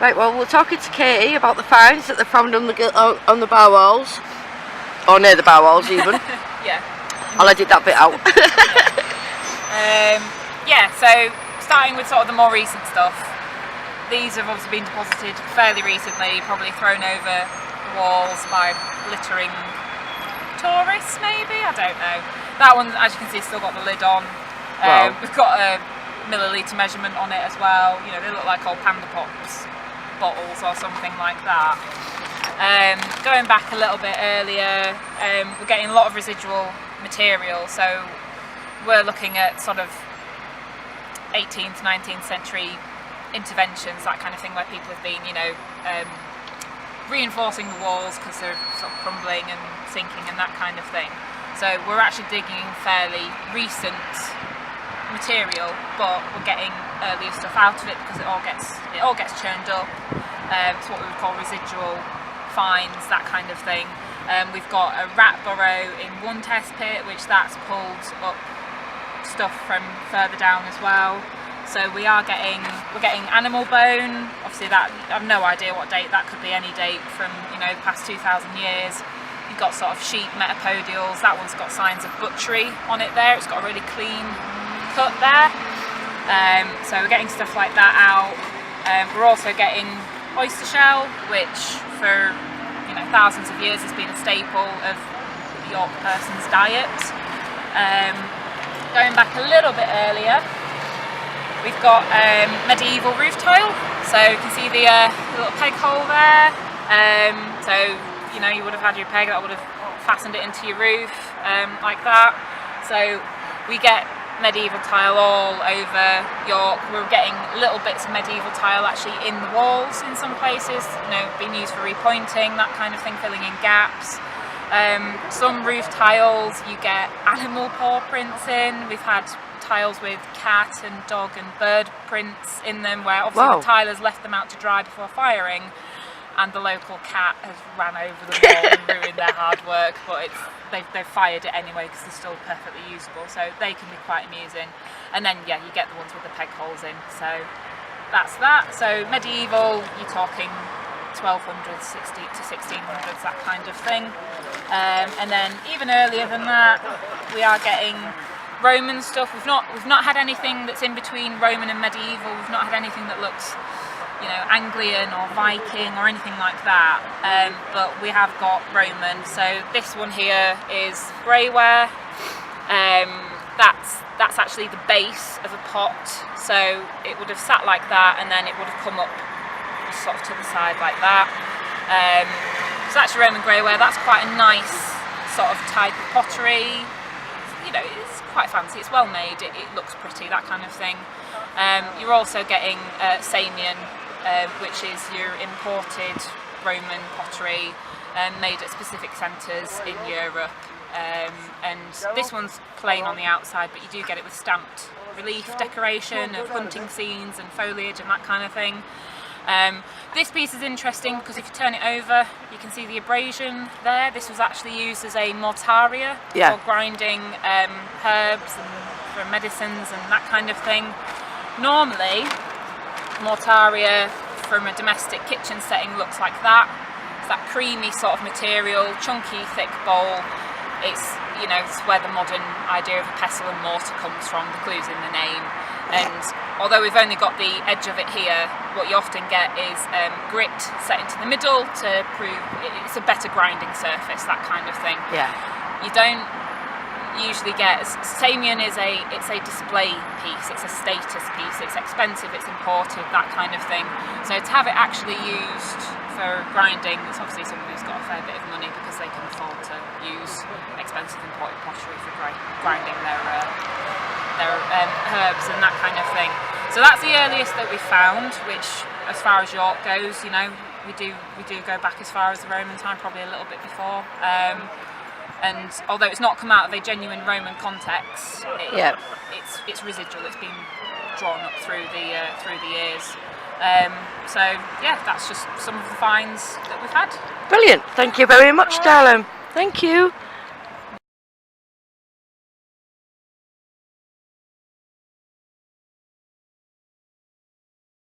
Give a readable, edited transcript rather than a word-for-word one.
Right, well, we're talking to Katie about the finds that they found on the bar walls, or near the bar walls even. Yeah. I'll edit that bit out. Yeah, so starting with sort of the more recent stuff, these have obviously been deposited fairly recently, probably thrown over the walls by littering tourists maybe, I don't know. That one, as you can see, still got the lid on. Wow. We've got a milliliter measurement on it as well. You know, they look like old Panda Pops bottles or something like that. Going back a little bit earlier, we're getting a lot of residual material, so we're looking at sort of 18th, 19th century interventions, that kind of thing, where people have been, you know, reinforcing the walls because they're sort of crumbling and sinking and that kind of thing. So we're actually digging fairly recent material, but we're getting earlier stuff out of it because it all gets churned up. It's what we would call residual finds, that kind of thing. We've got a rat burrow in one test pit, which that's pulled up stuff from further down as well. So we're getting animal bone. Obviously, that I have no idea what date that could be. Any date from, you know, the past 2,000 years. You've got sort of sheep metapodials. That one's got signs of butchery on it there. It's got a really clean cut there. So we're getting stuff like that out. We're also getting oyster shell, which for, you know, thousands of years has been a staple of the York person's diet. Going back a little bit earlier, we've got medieval roof tile. So you can see the little peg hole there. So, you know, you would have had your peg that would have fastened it into your roof like that. So we get medieval tile all over York. We're getting little bits of medieval tile actually in the walls in some places, you know, being used for repointing, that kind of thing, filling in gaps. Some roof tiles you get animal paw prints in. We've had tiles with cat and dog and bird prints in them, where obviously the tilers left them out to dry before firing, and the local cat has ran over the wall and ruined their hard work, but they've fired it anyway because they're still perfectly usable, so they can be quite amusing. And then, yeah, you get the ones with the peg holes in, so that's that. So medieval, you're talking 1200s, 1600s, that kind of thing. And then even earlier than that, we are getting Roman stuff. We've not had anything that's in between Roman and medieval. We've not had anything that looks, you know, Anglian or Viking or anything like that, but we have got Roman. So this one here is greyware. That's actually the base of a pot, so it would have sat like that and then it would have come up sort of to the side like that. So that's your Roman greyware. That's quite a nice sort of type of pottery. You know, it's quite fancy, it's well made, it looks pretty, that kind of thing. You're also getting Samian, which is your imported Roman pottery made at specific centres in Europe. And this one's plain on the outside, but you do get it with stamped relief decoration of hunting scenes and foliage and that kind of thing. This piece is interesting because if you turn it over, you can see the abrasion there. This was actually used as a mortaria for grinding herbs and for medicines and that kind of thing. Normally, mortaria from a domestic kitchen setting looks like that. It's that creamy sort of material, chunky, thick bowl. It's, you know, it's where the modern idea of a pestle and mortar comes from. The clue's in the name. And although we've only got the edge of it here, what you often get is grit set into the middle to prove it's a better grinding surface, that kind of thing. Yeah. You don't usually get, Samian is a display piece, it's a status piece, it's expensive, it's imported, that kind of thing. So to have it actually used for grinding, it's obviously somebody who's got a fair bit of money because they can afford to use expensive imported pottery for grinding their herbs and that kind of thing. So that's the earliest that we found, which as far as York goes, you know, we do go back as far as the Roman time, probably a little bit before. And although it's not come out of a genuine Roman context, it's residual. It's been drawn up through the years. So yeah, that's just some of the finds that we've had. Brilliant. Thank you very much, darling. Thank you.